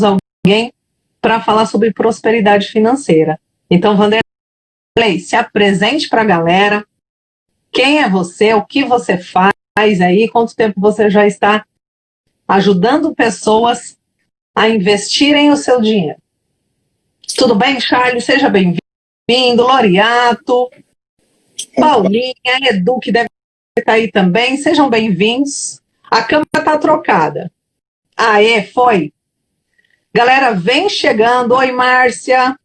alguém para falar sobre prosperidade financeira. Então, Vanderlei, se apresente para a galera. Quem é você? O que você faz aí? Quanto tempo você já está ajudando pessoas a investirem o seu dinheiro? Tudo bem, Charles? Seja bem-vindo. Loriato, Paulinha, Edu, que deve estar aí também. Sejam bem-vindos. A câmera está trocada. Aê, foi. Galera, vem chegando. Oi, Márcia.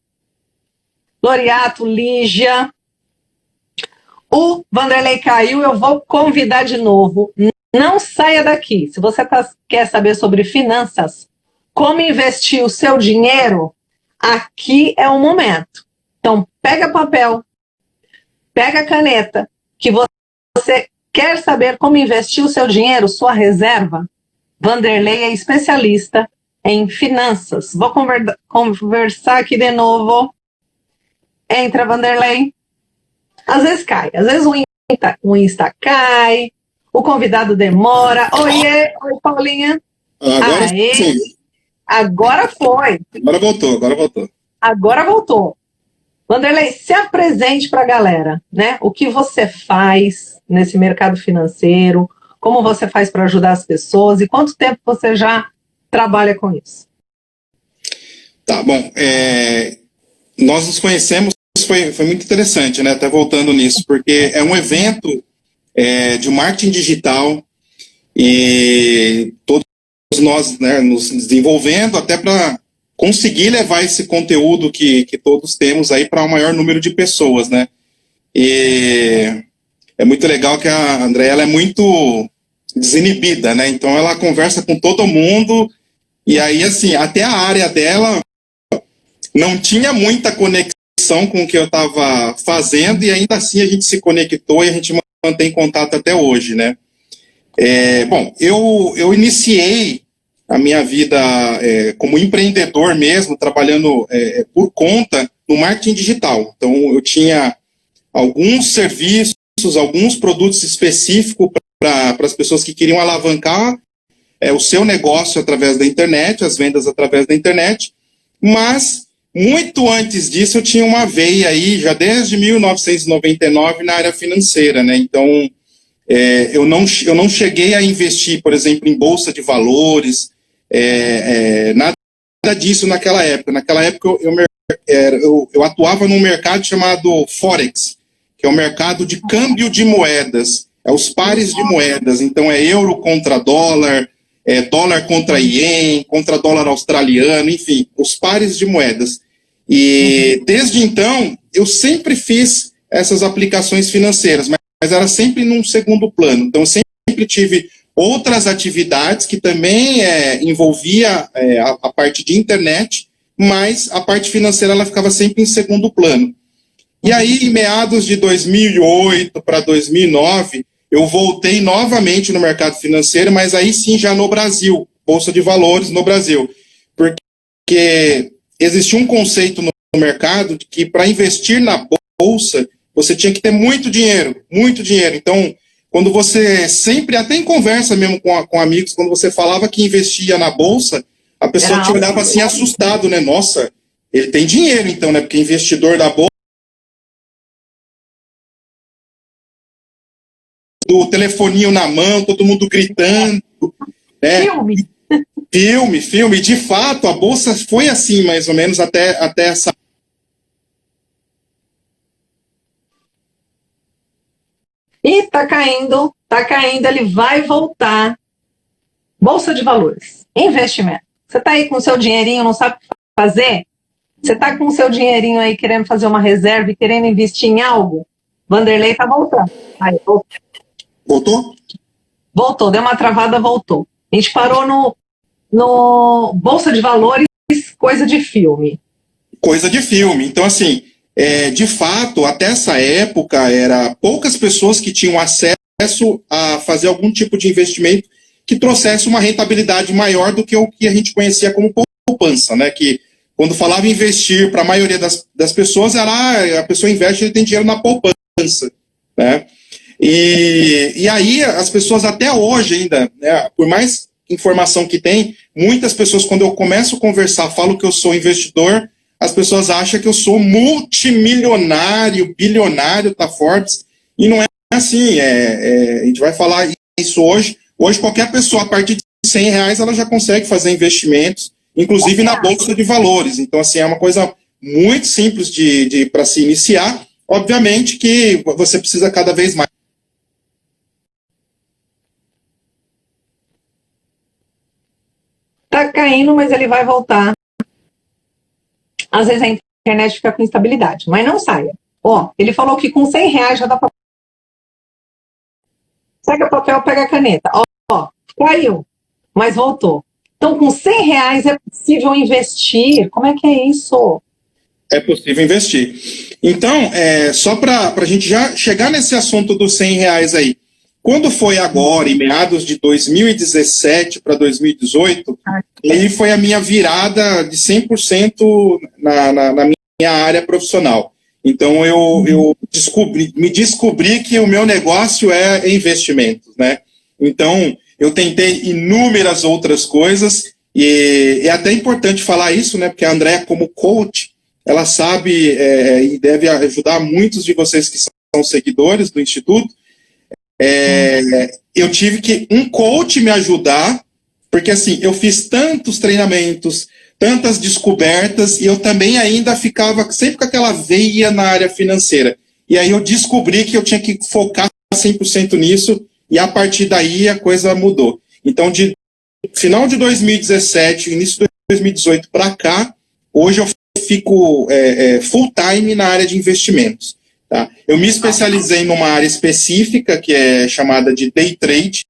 Loriato, Lígia. O Vanderlei caiu, eu vou convidar de novo. Não saia daqui. Se você quer saber sobre finanças, como investir o seu dinheiro, aqui é o momento. Então, pega papel, pega caneta, que você quer saber como investir o seu dinheiro, sua reserva. Vanderlei é especialista em finanças. Vou conversar aqui de novo. Entra, Vanderlei. Às vezes cai, às vezes o Insta cai, o convidado demora. Oiê, oi, Paulinha. Agora Aê. sim. Agora foi. Agora voltou. Vanderlei, se apresente para a galera, né? O que você faz nesse mercado financeiro, como você faz para ajudar as pessoas e quanto tempo você já trabalha com isso? Tá bom. Nós nos conhecemos, foi muito interessante, né? Até voltando nisso, porque é um evento de marketing digital e todos nós, né, nos desenvolvendo até para conseguir levar esse conteúdo que todos temos aí para o maior número de pessoas, né? E é muito legal que a Andréia, ela é muito desinibida, né? Então ela conversa com todo mundo e aí, assim, até a área dela não tinha muita conexão com o que eu estava fazendo e ainda assim a gente se conectou e a gente mantém contato até hoje, né? Bom, eu iniciei a minha vida como empreendedor mesmo, trabalhando por conta no marketing digital. Então, eu tinha alguns serviços, alguns produtos específicos para as pessoas que queriam alavancar o seu negócio através da internet, as vendas através da internet, mas muito antes disso eu tinha uma veia aí, já desde 1999, na área financeira, né? Então, eu não cheguei a investir, por exemplo, em bolsa de valores, nada disso naquela época. Naquela época eu atuava num mercado chamado Forex, que é o mercado de câmbio de moedas, os pares de moedas. Então é euro contra dólar, dólar contra ien, contra dólar australiano, enfim, os pares de moedas. E desde então eu sempre fiz essas aplicações financeiras, mas era sempre num segundo plano. Então eu sempre tive outras atividades que também envolvia a parte de internet, mas a parte financeira ela ficava sempre em segundo plano. E aí, em meados de 2008 para 2009, eu voltei novamente no mercado financeiro, mas aí sim já no Brasil, Bolsa de Valores no Brasil. Porque existia um conceito no mercado de que para investir na Bolsa, você tinha que ter muito dinheiro, muito dinheiro. Então, quando você sempre, até em conversa mesmo com amigos, quando você falava que investia na Bolsa, a pessoa te olhava assim assustado, né? Nossa, ele tem dinheiro então, né? Porque investidor da Bolsa, do telefoninho na mão, todo mundo gritando, né? Filme. De fato, a Bolsa foi assim, mais ou menos, até essa... E tá caindo, ele vai voltar. Bolsa de valores, investimento. Você tá aí com o seu dinheirinho, não sabe o que fazer? Você tá com o seu dinheirinho aí querendo fazer uma reserva e querendo investir em algo? Vanderlei tá voltando. Aí, Voltou? Voltou, deu uma travada, voltou. A gente parou no Bolsa de Valores, coisa de filme. Coisa de filme. Então, assim, de fato, até essa época, era poucas pessoas que tinham acesso a fazer algum tipo de investimento que trouxesse uma rentabilidade maior do que o que a gente conhecia como poupança, né? Que quando falava em investir, para a maioria das pessoas, era a pessoa investe e tem dinheiro na poupança, né? E aí as pessoas até hoje ainda, né, por mais informação que tem, muitas pessoas, quando eu começo a conversar, falo que eu sou investidor, as pessoas acham que eu sou multimilionário, bilionário, tá Forbes, e não é assim, a gente vai falar isso hoje. Hoje, qualquer pessoa, a partir de R$100, ela já consegue fazer investimentos, inclusive na Bolsa de Valores. Então, assim, é uma coisa muito simples para se iniciar. Obviamente que você precisa cada vez mais. Tá caindo, mas ele vai voltar. Às vezes a internet fica com instabilidade, mas não saia. Ó, ele falou que com R$100 já dá para... Pega papel, pega caneta. Ó, caiu, mas voltou. Então, com R$100 é possível investir. Como é que é isso? É possível investir. Então, só para a gente já chegar nesse assunto dos R$100 aí, quando foi agora, em meados de 2017 para 2018, aí foi a minha virada de 100% na minha área profissional. Então, eu me descobri que o meu negócio é investimentos, né? Então, eu tentei inúmeras outras coisas, e é até importante falar isso, né? Porque a Andréa, como coach, ela sabe e deve ajudar muitos de vocês que são seguidores do Instituto. Eu tive que um coach me ajudar, porque assim, eu fiz tantos treinamentos, tantas descobertas, e eu também ainda ficava sempre com aquela veia na área financeira. E aí eu descobri que eu tinha que focar 100% nisso, e a partir daí a coisa mudou. Então, de final de 2017, início de 2018 para cá, hoje eu fico full time na área de investimentos. Tá? Eu me especializei numa área específica, que é chamada de day trade,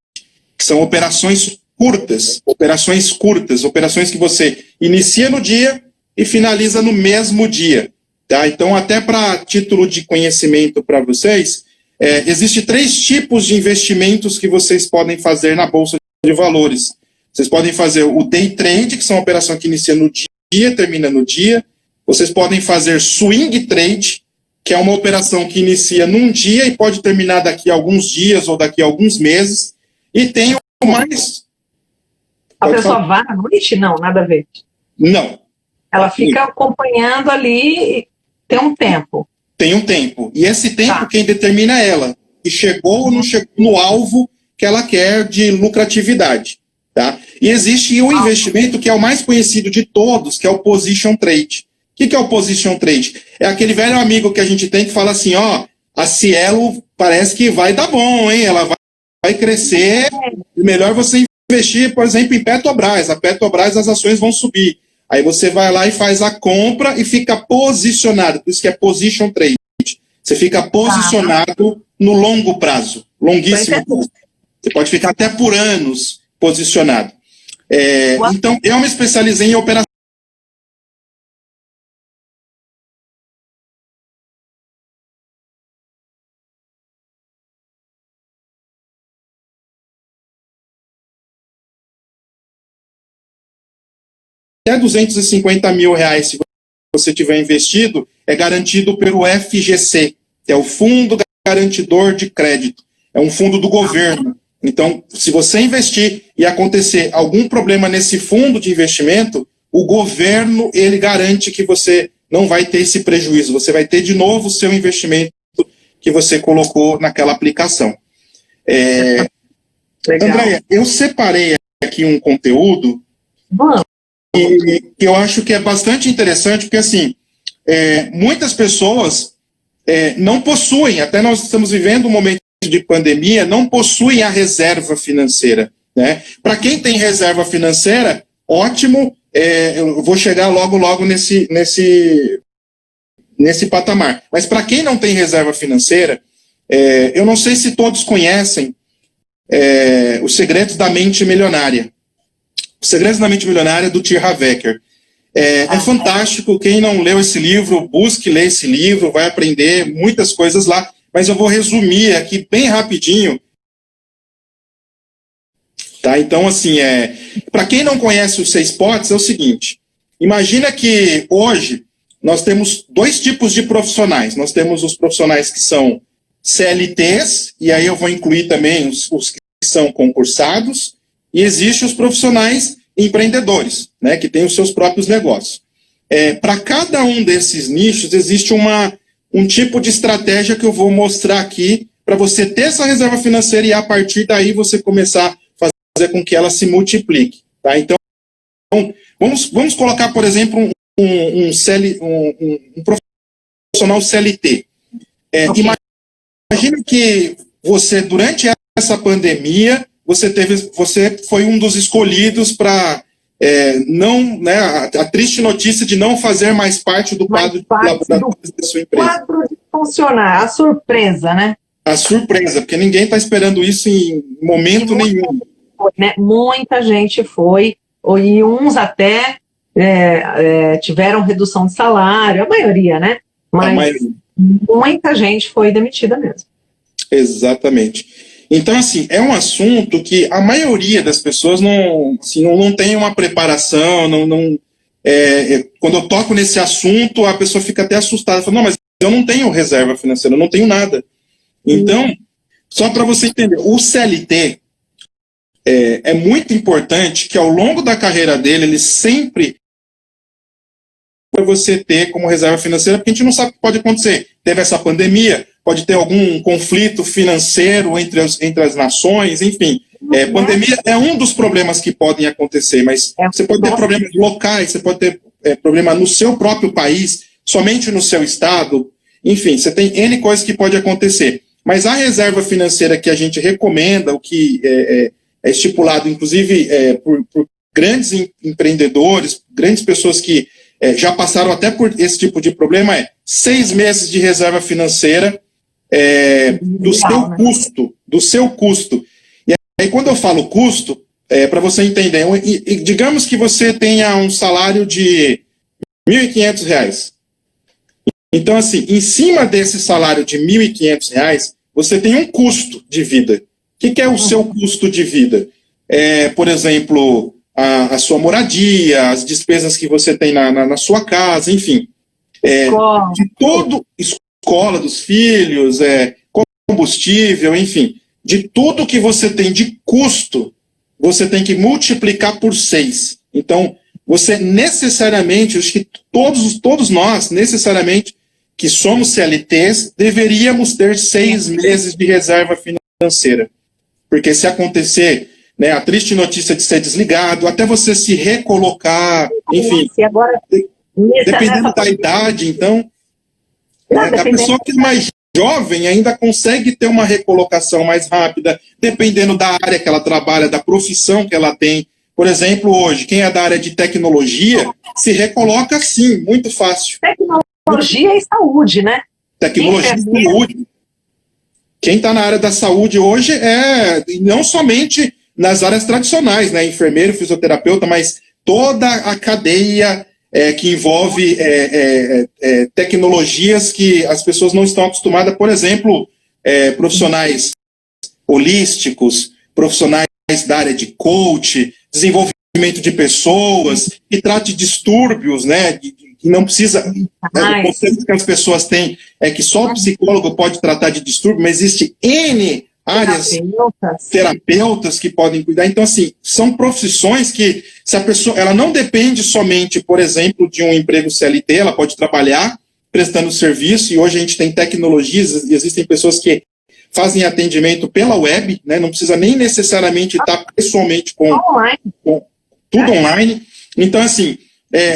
que são operações curtas, operações que você inicia no dia e finaliza no mesmo dia. Tá? Então, até para título de conhecimento para vocês, existem 3 tipos de investimentos que vocês podem fazer na Bolsa de Valores. Vocês podem fazer o day trade, que são uma operação que inicia no dia, termina no dia. Vocês podem fazer swing trade, que é uma operação que inicia num dia e pode terminar daqui a alguns dias ou daqui a alguns meses. E tem o mais... A pessoa vai à noite? Não, nada a ver. Não. Ela fica acompanhando ali e tem um tempo. Tem um tempo. E esse tempo quem determina é ela. E chegou ou não chegou no alvo que ela quer de lucratividade. Tá? E existe o investimento que é o mais conhecido de todos, que é o position trade. O que é o position trade? É aquele velho amigo que a gente tem que fala assim, ó, a Cielo parece que vai dar bom, hein? Ela vai crescer, melhor você investir, por exemplo, em Petrobras. A Petrobras, as ações vão subir. Aí você vai lá e faz a compra e fica posicionado. Por isso que é position trade. Você fica posicionado no longo prazo, longuíssimo prazo. Você pode ficar até por anos posicionado. Então, eu me especializei em operação. Até R$250 mil, se você tiver investido, é garantido pelo FGC, que é o Fundo Garantidor de Crédito. É um fundo do governo. Então, se você investir e acontecer algum problema nesse fundo de investimento, o governo, ele garante que você não vai ter esse prejuízo. Você vai ter de novo o seu investimento que você colocou naquela aplicação. Andréia, eu separei aqui um conteúdo que eu acho que é bastante interessante, porque assim, muitas pessoas não possuem, até nós estamos vivendo um momento de pandemia, não possuem a reserva financeira. Né? Para quem tem reserva financeira, ótimo, eu vou chegar logo nesse patamar. Mas para quem não tem reserva financeira, eu não sei se todos conhecem Os Segredos da Mente Milionária. Os Segredos da Mente Milionária, do T. Harv Eker. É fantástico, quem não leu esse livro, busque ler esse livro, vai aprender muitas coisas lá, mas eu vou resumir aqui bem rapidinho. Tá? Então, assim, para quem não conhece os 6 potes, é o seguinte, imagina que hoje nós temos 2 tipos de profissionais. Nós temos os profissionais que são CLTs, e aí eu vou incluir também os que são concursados, e existem os profissionais empreendedores, né, que têm os seus próprios negócios. Para cada um desses nichos, existe um tipo de estratégia que eu vou mostrar aqui para você ter essa reserva financeira e, a partir daí, você começar a fazer com que ela se multiplique. Tá? Então, vamos colocar, por exemplo, um profissional CLT. Okay. Imagina que você, durante essa pandemia, você foi um dos escolhidos para não, né, a triste notícia de não fazer mais parte do quadro de colaboradores da sua empresa. Quadro de funcionar, a surpresa, né? A surpresa, porque ninguém está esperando isso em momento nenhum. Né? Muita gente foi, e uns até tiveram redução de salário, a maioria, né? Mas muita gente foi demitida mesmo. Exatamente. Então, assim, é um assunto que a maioria das pessoas não tem uma preparação, quando eu toco nesse assunto, a pessoa fica até assustada, fala, não, mas eu não tenho reserva financeira, eu não tenho nada. Então, só para você entender, o CLT é muito importante que ao longo da carreira dele, ele sempre para você ter como reserva financeira, porque a gente não sabe o que pode acontecer. Teve essa pandemia, pode ter algum conflito financeiro entre as nações, enfim. Pandemia é um dos problemas que podem acontecer, mas você pode ter problemas locais, você pode ter problema no seu próprio país, somente no seu estado, enfim, você tem N coisas que pode acontecer. Mas a reserva financeira que a gente recomenda, o que é estipulado, inclusive, por grandes empreendedores, grandes pessoas que já passaram até por esse tipo de problema, 6 meses de reserva financeira do seu custo. E aí, quando eu falo custo, para você entender, digamos que você tenha um salário de R$ 1.500. Então, assim, em cima desse salário de R$ 1.500, você tem um custo de vida. O que é o seu custo de vida? Por exemplo, a sua moradia, as despesas que você tem na sua casa, enfim. Escola dos filhos, combustível, enfim. De tudo que você tem de custo, você tem que multiplicar por 6. Então, você necessariamente, acho que todos nós, necessariamente, que somos CLTs, deveríamos ter 6 meses de reserva financeira. Porque se acontecer, né, a triste notícia de ser desligado, até você se recolocar, enfim, dependendo da idade, então, a pessoa que é mais jovem ainda consegue ter uma recolocação mais rápida, dependendo da área que ela trabalha, da profissão que ela tem. Por exemplo, hoje, quem é da área de tecnologia, se recoloca sim, muito fácil. Tecnologia e saúde, né? Tecnologia e saúde. Quem está na área da saúde hoje não somente nas áreas tradicionais, né? Enfermeiro, fisioterapeuta, mas toda a cadeia que envolve tecnologias que as pessoas não estão acostumadas. Por exemplo, profissionais holísticos, profissionais da área de coach, desenvolvimento de pessoas, que trate distúrbios, né? Que não precisa... O conceito que as pessoas têm é que só o psicólogo pode tratar de distúrbio, mas existe N áreas, terapeutas que podem cuidar. Então, assim, são profissões que, se a pessoa, ela não depende somente, por exemplo, de um emprego CLT, ela pode trabalhar prestando serviço, e hoje a gente tem tecnologias, e existem pessoas que fazem atendimento pela web, né, não precisa nem necessariamente estar pessoalmente com tudo online. Então, assim,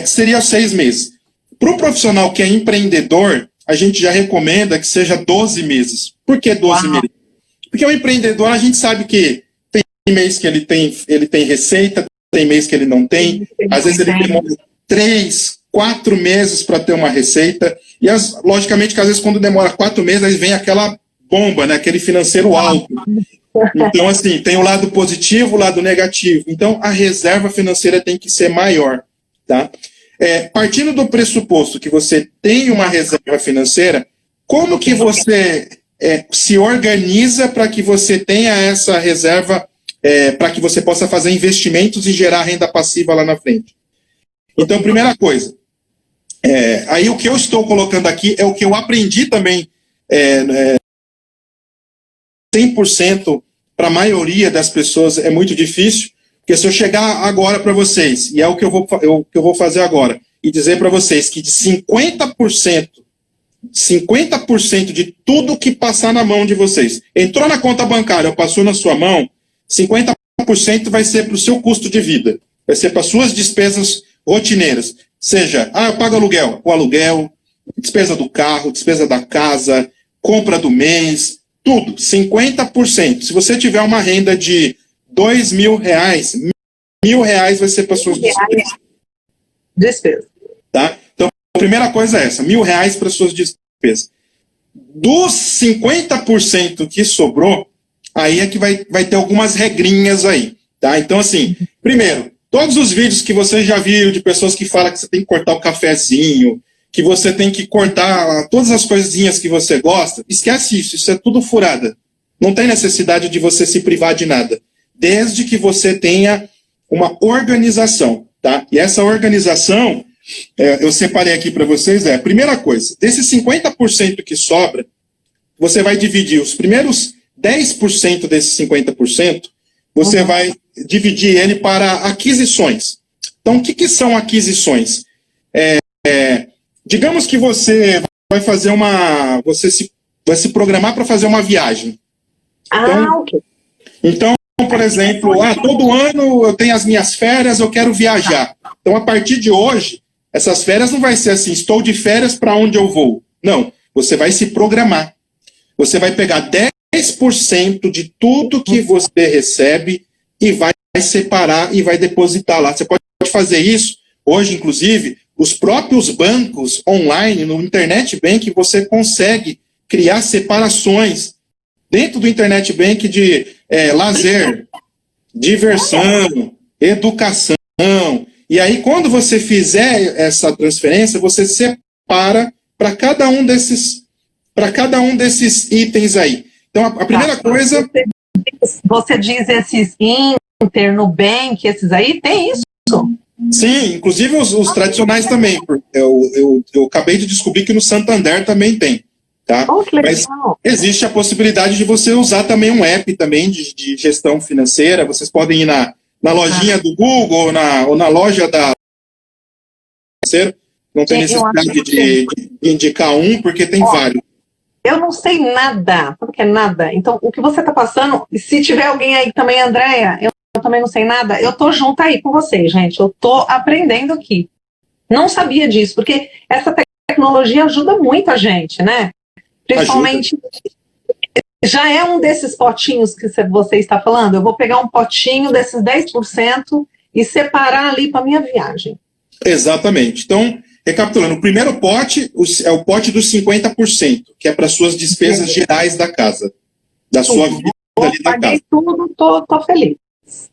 seria 6 meses. Para o profissional que é empreendedor, a gente já recomenda que seja 12 meses. Por que 12 meses? Porque o empreendedor, a gente sabe que tem mês que ele tem receita, tem mês que ele não tem. Às vezes ele demora 3, 4 meses para ter uma receita. E, logicamente, que às vezes quando demora 4 meses, aí vem aquela bomba, né? Aquele financeiro alto. Então, assim, tem o lado positivo, o lado negativo. Então, a reserva financeira tem que ser maior, tá? Partindo do pressuposto que você tem uma reserva financeira, como que você se organiza para que você tenha essa reserva, para que você possa fazer investimentos e gerar renda passiva lá na frente? Então, primeira coisa, aí o que eu estou colocando aqui é o que eu aprendi também, 100% para a maioria das pessoas é muito difícil, Porque se eu chegar agora para vocês, e é o que eu vou fazer agora, e dizer para vocês que de 50% de tudo que passar na mão de vocês, entrou na conta bancária ou passou na sua mão, 50% vai ser para o seu custo de vida, vai ser para suas despesas rotineiras. Seja, eu pago aluguel, o aluguel, despesa do carro, despesa da casa, compra do mês, tudo, 50%. Se você tiver uma renda de R$2.000, R$1.000 vai ser para suas despesas. Tá? Então, a primeira coisa é essa, R$1.000 para suas despesas. Dos 50% que sobrou, aí é que vai ter algumas regrinhas aí. Tá? Então, assim, primeiro, todos os vídeos que você já viu de pessoas que falam que você tem que cortar o cafezinho, que você tem que cortar todas as coisinhas que você gosta, esquece isso é tudo furada. Não tem necessidade de você se privar de nada, desde que você tenha uma organização. Tá? E essa organização, eu separei aqui para vocês, a primeira coisa, desses 50% que sobra, você vai dividir os primeiros 10% desses 50%, você vai dividir ele para aquisições. Então, o que são aquisições? Digamos que você vai fazer vai se programar para fazer uma viagem. Ok. Então, por exemplo, todo ano eu tenho as minhas férias, eu quero viajar. Então, a partir de hoje, essas férias não vai ser assim, estou de férias, para onde eu vou? Não, você vai se programar. Você vai pegar 10% de tudo que você recebe e vai separar e vai depositar lá. Você pode fazer isso, hoje, inclusive, os próprios bancos online, no Internet Bank, você consegue criar separações dentro do Internet Bank de lazer, diversão, educação. E aí, quando você fizer essa transferência, você separa para cada um desses itens aí. Então, a primeira coisa... Você diz esses Inter, Nubank, esses aí, tem isso? Sim, inclusive os tradicionais também. Eu acabei de descobrir que no Santander também tem. Tá? Mas existe a possibilidade de você usar também um app também de gestão financeira. Vocês podem ir na lojinha do Google ou na loja da financeira. Não tem necessidade de indicar um, porque tem vários. Eu não sei nada, porque nada. Então, o que você está passando, se tiver alguém aí também, Andréia, eu também não sei nada, eu tô junto aí com vocês, gente. Eu tô aprendendo aqui. Não sabia disso, porque essa tecnologia ajuda muito a gente, né? Principalmente, já é um desses potinhos que você está falando, eu vou pegar um potinho desses 10% e separar ali para minha viagem. Exatamente. Então, recapitulando, o primeiro pote é o pote dos 50%, que é para suas despesas gerais da casa, da sua vida ali da casa. Paguei tudo, tô feliz.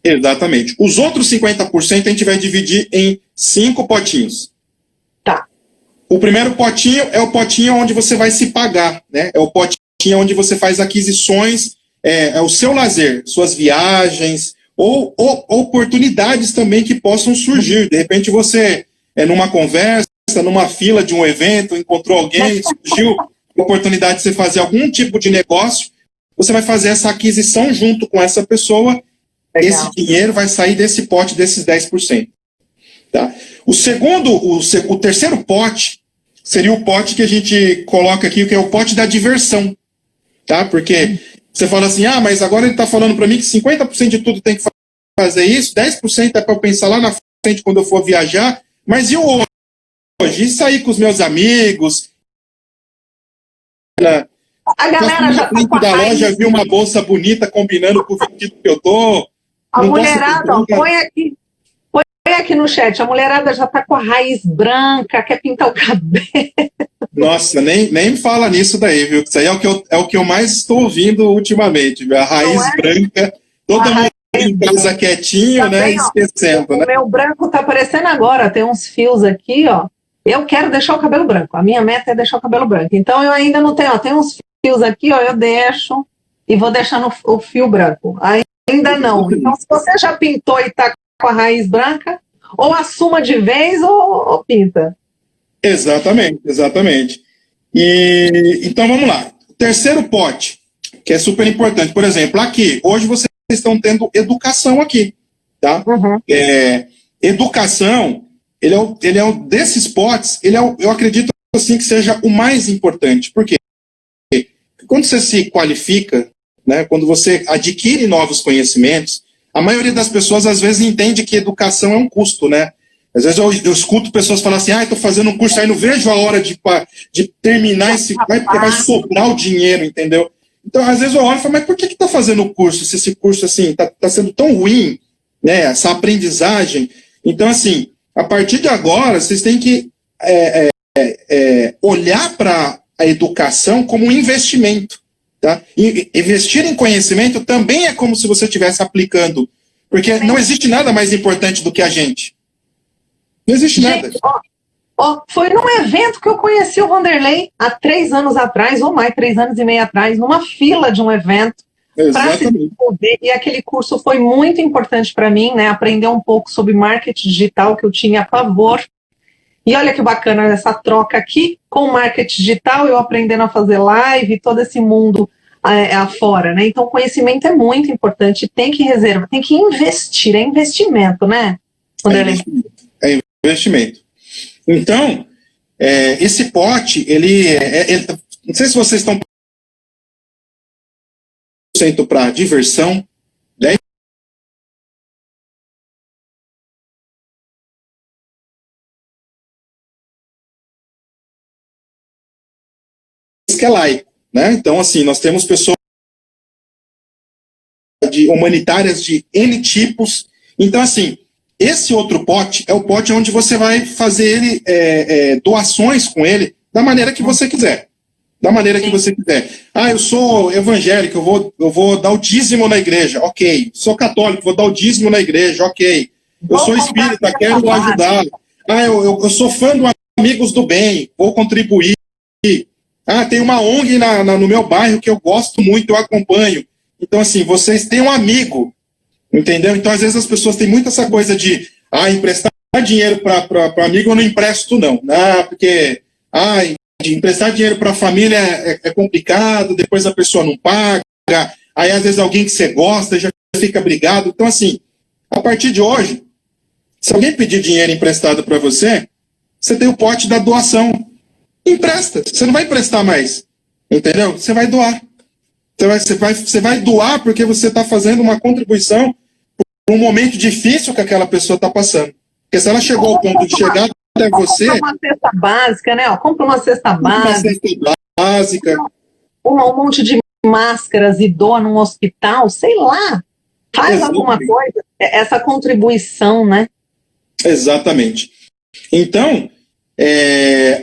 Exatamente. Os outros 50% a gente vai dividir em 5 potinhos. Tá. O primeiro potinho é o potinho onde você vai se pagar, né? É o potinho onde você faz aquisições, é o seu lazer, suas viagens, ou oportunidades também que possam surgir. De repente você, numa conversa, numa fila de um evento, encontrou alguém, surgiu a oportunidade de você fazer algum tipo de negócio, você vai fazer essa aquisição junto com essa pessoa. Legal. Esse dinheiro vai sair desse pote, desses 10%. Tá? O terceiro pote seria o pote que a gente coloca aqui, que é o pote da diversão. Tá? Porque você fala assim, mas agora ele está falando para mim que 50% de tudo tem que fazer isso, 10% é para eu pensar lá na frente quando eu for viajar, mas e o hoje? E sair com os meus amigos? A galera já tá da loja, viu uma bolsa bonita combinando com o vestido que eu tô. A mulherada, põe aqui no chat, a mulherada já está com a raiz branca, quer pintar o cabelo. Nossa, nem me fala nisso daí, viu? Isso aí é o que eu mais estou ouvindo ultimamente, viu? A raiz branca, todo mundo em casa quietinho, tá, né? Esquecendo, né? O meu branco está aparecendo agora, tem uns fios aqui, ó. Eu quero deixar o cabelo branco, a minha meta é deixar o cabelo branco. Então eu ainda não tenho, ó, tem uns fios aqui, ó, eu deixo e vou deixando o fio branco. Ainda não. Então, se você já pintou e está com a raiz branca, ou assuma de vez ou pinta. Exatamente. Então, vamos lá. O terceiro pote, que é super importante. Por exemplo, aqui, hoje vocês estão tendo educação aqui. tá? Educação, ele é um desses potes, eu acredito assim que seja o mais importante. Por quê? Porque quando você se qualifica, né, quando você adquire novos conhecimentos, a maioria das pessoas às vezes entende que educação é um custo, né? Às vezes eu escuto pessoas falar assim, estou fazendo um curso, aí não vejo a hora de terminar esse curso, porque vai sobrar o dinheiro, entendeu? Então, às vezes eu olho e falo, mas por que está fazendo o curso, se esse curso assim está sendo tão ruim, né, essa aprendizagem? Então, assim, a partir de agora, vocês têm que olhar para a educação como um investimento. Tá? E investir em conhecimento também é como se você estivesse aplicando, porque não existe nada mais importante do que a gente. Não existe nada. Foi num evento que eu conheci o Vanderlei há 3 anos atrás, ou mais, 3 anos e meio atrás, numa fila de um evento, para se desenvolver, e aquele curso foi muito importante para mim, né? Aprender um pouco sobre marketing digital, que eu tinha pavor. E olha que bacana essa troca aqui com o marketing digital, eu aprendendo a fazer live, todo esse mundo afora, né? Então, conhecimento é muito importante, tem que reservar, tem que investir, é investimento, né? É investimento. Então, esse pote, não sei se vocês estão para diversão, 10% que é laico, né? Então, assim, nós temos pessoas humanitárias de N tipos. Então, assim, esse outro pote é o pote onde você vai fazer ele, doações com ele da maneira que você quiser. Da maneira que você quiser. Eu sou evangélico, eu vou dar o dízimo na igreja, ok. Sou católico, vou dar o dízimo na igreja, ok. Eu sou espírita, quero ajudar. Eu sou fã do Amigos do Bem, vou contribuir. Tem uma ONG no meu bairro que eu gosto muito, eu acompanho. Então, assim, vocês têm um amigo, entendeu? Então, às vezes as pessoas têm muito essa coisa de emprestar dinheiro para amigo eu não empresto, não. Porque, de emprestar dinheiro para a família é complicado, depois a pessoa não paga, aí às vezes alguém que você gosta já fica brigado. Então, assim, a partir de hoje, se alguém pedir dinheiro emprestado para você, você tem o pote da doação. Empresta, você não vai emprestar mais, entendeu? Você vai doar. Você vai doar porque você está fazendo uma contribuição para um momento difícil que aquela pessoa está passando. Porque se ela chegou ao ponto de chegar até você... Compra uma cesta básica, né? Compra uma cesta básica. Um monte de máscaras e doa num hospital, sei lá. Faz alguma coisa. Essa contribuição, né? Exatamente. Então,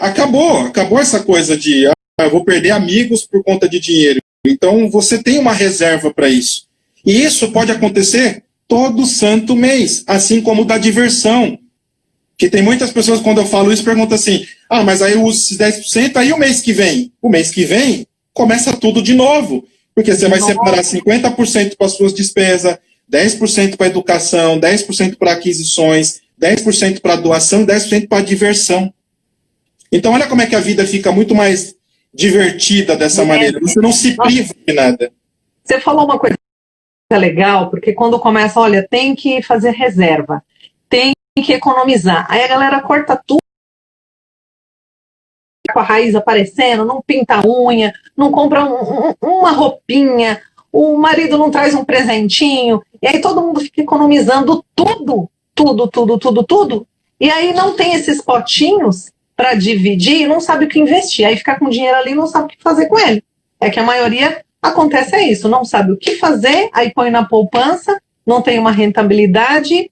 acabou essa coisa de eu vou perder amigos por conta de dinheiro. Então, você tem uma reserva para isso. E isso pode acontecer todo santo mês, assim como da diversão. Que tem muitas pessoas, quando eu falo isso, perguntam assim, mas aí eu uso esses 10%, aí o mês que vem? O mês que vem, começa tudo de novo. Porque você vai separar 50% para as suas despesas, 10% para educação, 10% para aquisições, 10% para doação, 10% para diversão. Então, olha como é que a vida fica muito mais divertida dessa maneira. Você não se priva de nada. Você falou uma coisa legal, porque quando começa, olha, tem que fazer reserva, tem que economizar. Aí a galera corta tudo, com a raiz aparecendo, não pinta a unha, não compra uma roupinha, o marido não traz um presentinho, e aí todo mundo fica economizando tudo. E aí não tem esses potinhos para dividir e não sabe o que investir. Aí fica com dinheiro ali e não sabe o que fazer com ele. É que a maioria acontece isso, não sabe o que fazer, aí põe na poupança, não tem uma rentabilidade.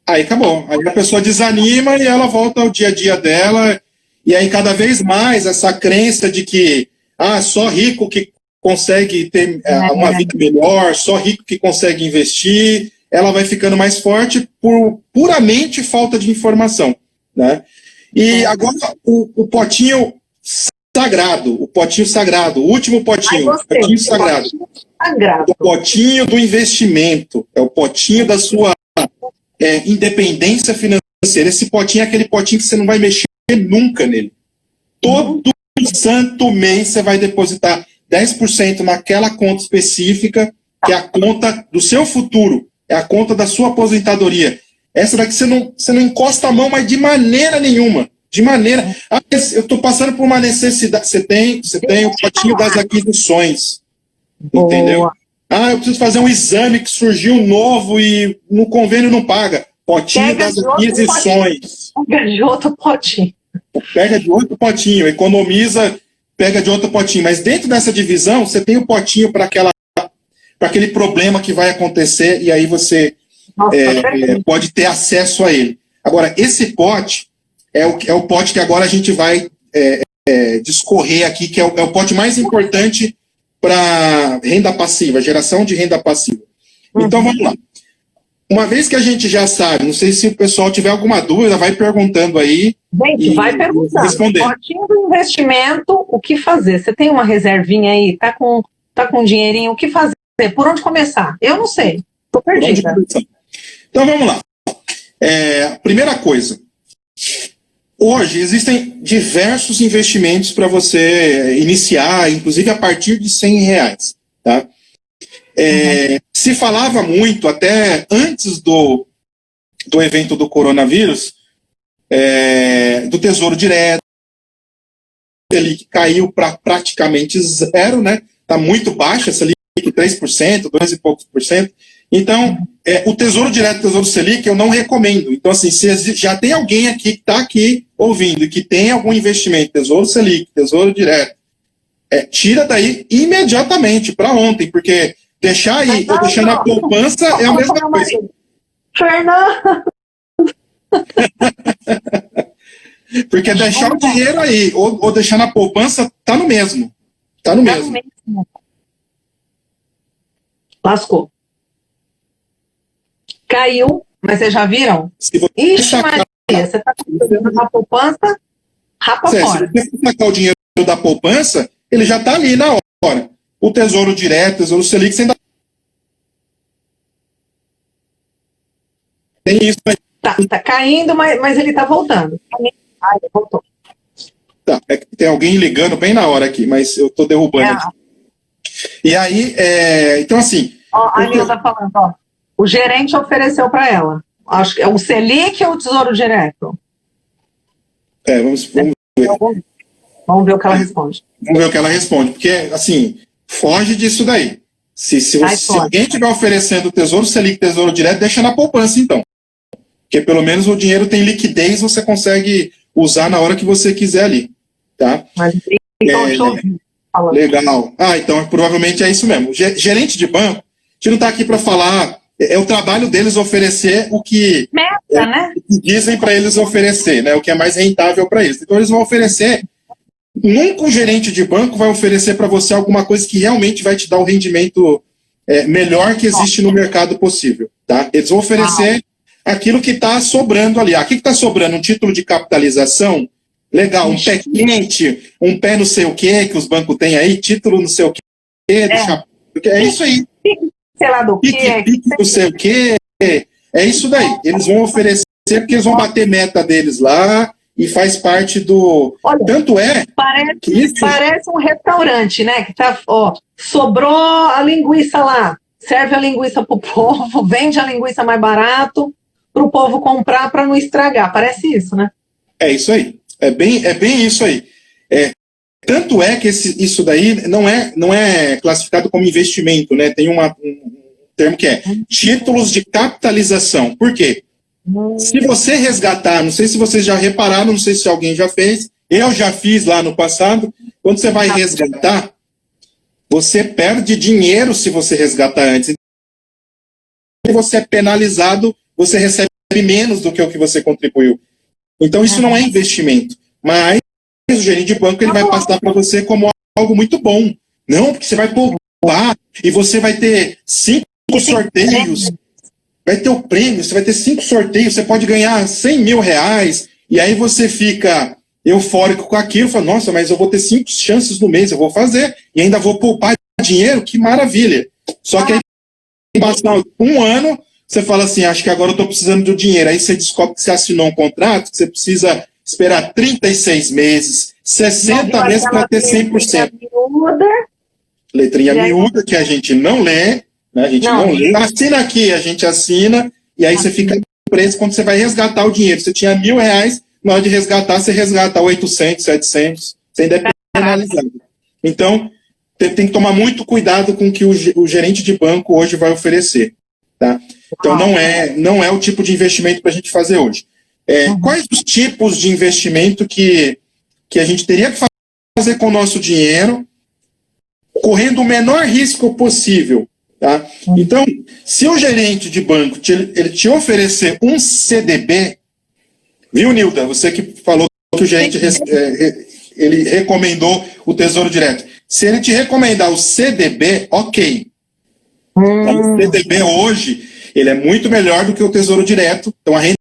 Aí acabou. Aí a pessoa desanima e ela volta ao dia a dia dela. E aí cada vez mais essa crença de que só rico que consegue ter uma vida melhor, só rico que consegue investir, ela vai ficando mais forte por puramente falta de informação, né? E agora o potinho sagrado, o último potinho, o potinho sagrado. O potinho do investimento, é o potinho da sua independência financeira. Esse potinho é aquele potinho que você não vai mexer nunca nele. Todo santo mês você vai depositar 10% naquela conta específica, que é a conta do seu futuro. é a conta da sua aposentadoria. Essa daqui você não encosta a mão, mas de maneira nenhuma. De maneira... Ah, eu estou passando por uma necessidade. Você tem o potinho das aquisições. Boa. Entendeu? Ah, eu preciso fazer um exame que surgiu novo e no convênio não paga. Potinho Pega das aquisições. Pega de outro potinho. Pega de outro potinho, economiza, pega de outro potinho. Mas dentro dessa divisão, você tem o potinho para aquele problema que vai acontecer e aí você pode ter acesso a ele. Agora, esse pote é o pote que agora a gente vai discorrer aqui, que é o pote mais importante para renda passiva, geração de renda passiva. Então, vamos lá. Uma vez que a gente já sabe, não sei se o pessoal tiver alguma dúvida, vai perguntando aí. Gente, vai perguntando. Responder. Potinho do investimento, o que fazer? Você tem uma reservinha aí? Tá com um dinheirinho, o que fazer? Por onde começar? Eu não sei. Estou perdida. Então, vamos lá. Primeira coisa. Hoje, existem diversos investimentos para você iniciar, inclusive a partir de R$100. Tá? Se falava muito, até antes do evento do coronavírus, do Tesouro Direto, ele caiu para praticamente zero, né? Está muito baixo, essa Selic 3%, 2 e poucos por cento. Então, o Tesouro Direto, Tesouro Selic, eu não recomendo. Então, assim, se já tem alguém aqui que está aqui ouvindo e que tem algum investimento, Tesouro Selic, Tesouro Direto, tira daí imediatamente, para ontem, porque deixar aí ou deixar na poupança é a mesma coisa. Fernando! Porque deixar o dinheiro aí ou deixar na poupança tá no mesmo. Tá no mesmo. Lascou. Caiu, mas vocês já viram? Ixi, Maria, você tá com na poupança, rapa fora. Se você sacar o dinheiro da poupança, ele já tá ali na hora. O Tesouro Direto, Tesouro Selic, você ainda tem isso aí. Tá caindo, mas ele tá voltando. Ai, ele voltou. Tá, tem alguém ligando bem na hora aqui, mas eu tô derrubando aqui. E aí, então assim... Ó, a Nilda tá falando, ó. O gerente ofereceu para ela. Acho que é o Selic ou o Tesouro Direto? Vamos ver. Vamos ver o que ela responde. Vamos ver o que ela responde, porque, assim, foge disso daí. Se alguém estiver oferecendo Tesouro Selic, Tesouro Direto, deixa na poupança, então. Porque pelo menos o dinheiro tem liquidez, você consegue usar na hora que você quiser ali. Tá? Mas legal. Então provavelmente é isso mesmo. Gerente de banco, a gente não está aqui para falar, é o trabalho deles oferecer o que, né? que dizem para eles oferecer, né? O que é mais rentável para eles. Então eles vão oferecer, nunca um gerente de banco vai oferecer para você alguma coisa que realmente vai te dar o rendimento melhor que existe no mercado possível. Tá? Eles vão oferecer aquilo que está sobrando ali. O que está sobrando? Um título de capitalização? Legal, um pé quente, um pé não sei o que os bancos têm aí, título não sei o que, é isso aí. Sei lá do quê. Pique não sei o que, é isso daí. Eles vão oferecer porque eles vão bater meta deles lá e faz parte do... Olha, tanto parece um restaurante, né? Que tá, sobrou a linguiça lá, serve a linguiça pro povo, vende a linguiça mais barato pro povo comprar para não estragar. Parece isso, né? É isso aí. É bem isso aí. Tanto é que isso daí não é classificado como investimento, né? Tem um termo que é títulos de capitalização. Por quê? Se você resgatar, não sei se vocês já repararam, não sei se alguém já fez, eu já fiz lá no passado, quando você vai resgatar, você perde dinheiro se você resgatar antes. Se você é penalizado, você recebe menos do que o que você contribuiu. Então, isso não é investimento, mas o gerente de banco ele vai passar para você como algo muito bom. Não, porque você vai poupar e você vai ter 5 sorteios, vai ter o prêmio, você vai ter 5 sorteios, você pode ganhar R$100 mil, e aí você fica eufórico com aquilo, fala, nossa, mas eu vou ter 5 chances no mês, eu vou fazer, e ainda vou poupar dinheiro, que maravilha. Só que aí, passar um ano, você fala assim, acho que agora eu estou precisando do dinheiro. Aí você descobre que você assinou um contrato, que você precisa esperar 36 meses, 60 meses para ter 100%. Letrinha miúda, que a gente não lê, né? A gente não lê. Assina aqui, a gente assina, e aí você fica preso quando você vai resgatar o dinheiro. Você tinha R$1.000, na hora de resgatar, você resgata 800, 700, você ainda é penalizado. Então, tem que tomar muito cuidado com o que o gerente de banco hoje vai oferecer. Tá? Então, não é o tipo de investimento para a gente fazer hoje. Quais os tipos de investimento que a gente teria que fazer com o nosso dinheiro, correndo o menor risco possível? Tá? Então, se o gerente de banco ele te oferecer um CDB, viu, Nilda? Você que falou que o gerente ele recomendou o Tesouro Direto. Se ele te recomendar o CDB, ok. O CDB hoje, ele é muito melhor do que o Tesouro Direto. Então, a renda...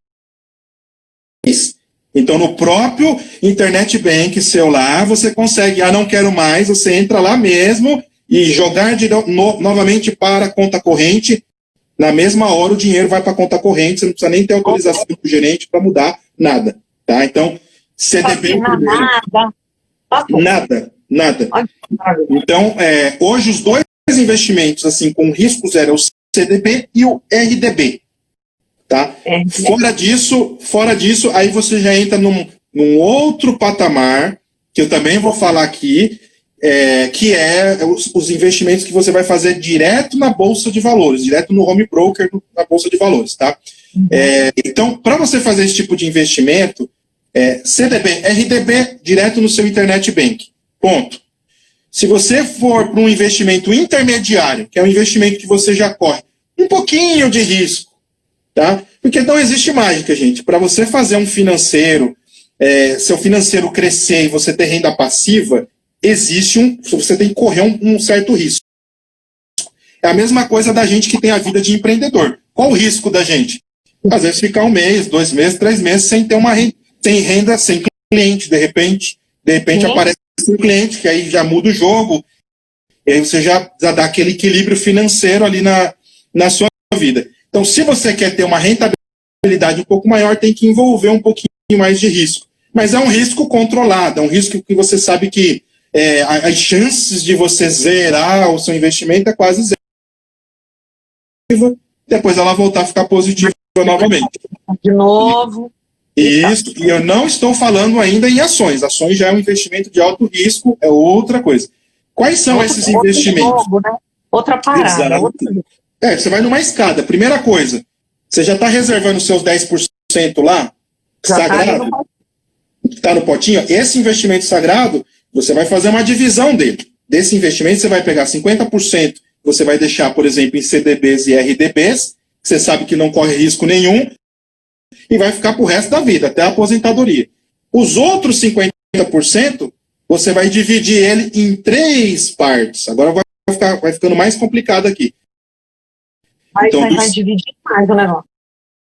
Então, no próprio Internet Bank seu lá, você consegue, não quero mais, você entra lá mesmo e jogar novamente para a conta corrente. Na mesma hora, o dinheiro vai para a conta corrente, você não precisa nem ter autorização do gerente para mudar nada. Tá? Então, CDB... Nada. Então, hoje os dois investimentos assim com risco zero é o CDB e o RDB. Tá? Fora disso, aí você já entra num outro patamar, que eu também vou falar aqui, que é os investimentos que você vai fazer direto na Bolsa de Valores, direto no home broker na Bolsa de Valores. Tá? Então, para você fazer esse tipo de investimento, CDB, RDB, direto no seu Internet Bank. Ponto. Se você for para um investimento intermediário, que é um investimento que você já corre um pouquinho de risco, tá? Porque não existe mágica, gente. Para você fazer um financeiro, seu financeiro crescer e você ter renda passiva, você tem que correr um certo risco. É a mesma coisa da gente que tem a vida de empreendedor. Qual o risco da gente? Às vezes ficar 1 mês, 2 meses, 3 meses sem ter sem renda, sem cliente. De repente aparece um cliente, que aí já muda o jogo, e aí você já dá aquele equilíbrio financeiro ali na sua vida. Então, se você quer ter uma rentabilidade um pouco maior, tem que envolver um pouquinho mais de risco. Mas é um risco controlado, é um risco que você sabe que as chances de você zerar o seu investimento é quase zero. Depois ela voltar a ficar positiva novamente. De novo. Isso, e eu não estou falando ainda em ações. Ações já é um investimento de alto risco, é outra coisa. Quais são esses investimentos? Jogo, né? Outra parada. Você vai numa escada. Primeira coisa, você já está reservando seus 10% lá, já sagrado, está no potinho. Esse investimento sagrado, você vai fazer uma divisão dele. Desse investimento, você vai pegar 50%, você vai deixar, por exemplo, em CDBs e RDBs, que você sabe que não corre risco nenhum, e vai ficar para o resto da vida, até a aposentadoria. Os outros 50%, você vai dividir ele em 3 partes. Agora vai ficando mais complicado aqui. Então, vai dividir mais o negócio.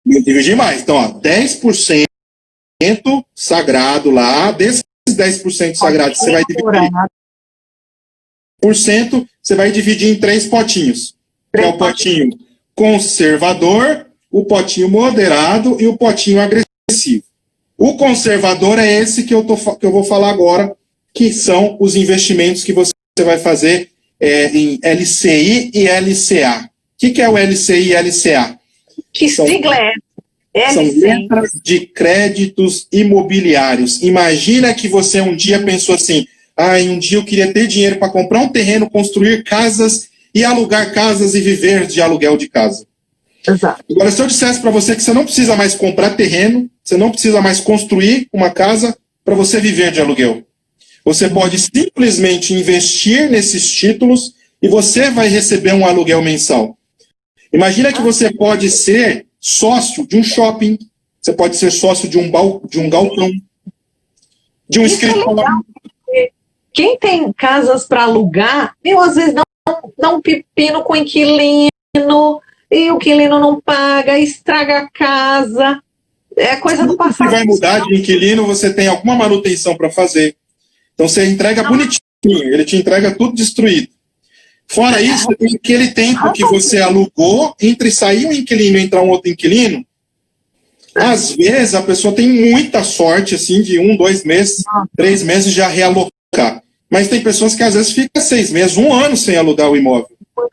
Vai dividir mais. Então, 10% sagrado lá, desses 10% sagrados, você vai dividir. Você vai dividir em 3 potinhos. Que é o potinho conservador, o potinho moderado e o potinho agressivo. O conservador é esse que eu vou falar agora, que são os investimentos que você vai fazer em LCI e LCA. O que é o LCI e LCA? Que sigla é? São letras de créditos imobiliários. Imagina que você um dia pensou assim, um dia eu queria ter dinheiro para comprar um terreno, construir casas e alugar casas e viver de aluguel de casa. Exato. Agora, se eu dissesse para você que você não precisa mais comprar terreno, você não precisa mais construir uma casa para você viver de aluguel. Você pode simplesmente investir nesses títulos e você vai receber um aluguel mensal. Imagina que você pode ser sócio de um shopping, você pode ser sócio de um galpão, de um escritório. Quem tem casas para alugar, às vezes dá um pepino com o inquilino, e o inquilino não paga, estraga a casa. É coisa do passado. Se vai mudar de inquilino, você tem alguma manutenção para fazer. Então você entrega bonitinho, ele te entrega tudo destruído. Fora isso, você tem aquele tempo que você alugou, entre sair um inquilino e entrar um outro inquilino. Às vezes a pessoa tem muita sorte, assim, de 1, 2 meses, 3 meses já realocar. Mas tem pessoas que às vezes ficam 6 meses, 1 ano sem alugar o imóvel.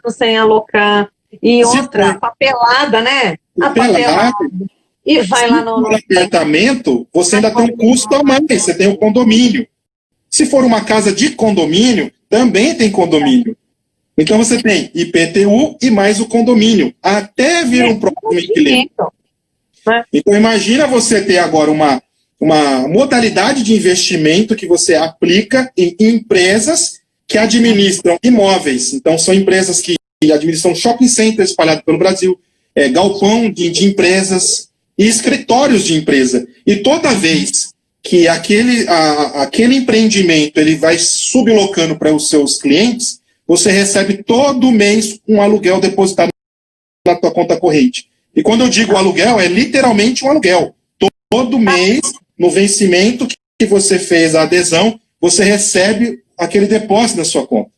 Sem alocar. E outra, papelada, né? A papelada. E vai lá no apartamento, você ainda tem um custo a mais, você tem o condomínio. Se for uma casa de condomínio, também tem condomínio. Então você tem IPTU e mais o condomínio, até vir um próximo inquilino. Então imagina você ter agora uma modalidade de investimento que você aplica em empresas que administram imóveis. Então são empresas que administram shopping centers espalhados pelo Brasil, galpão de empresas e escritórios de empresa. E toda vez que aquele empreendimento ele vai sublocando para os seus clientes, você recebe todo mês um aluguel depositado na tua conta corrente. E quando eu digo aluguel, é literalmente um aluguel. Todo mês, no vencimento que você fez a adesão, você recebe aquele depósito na sua conta.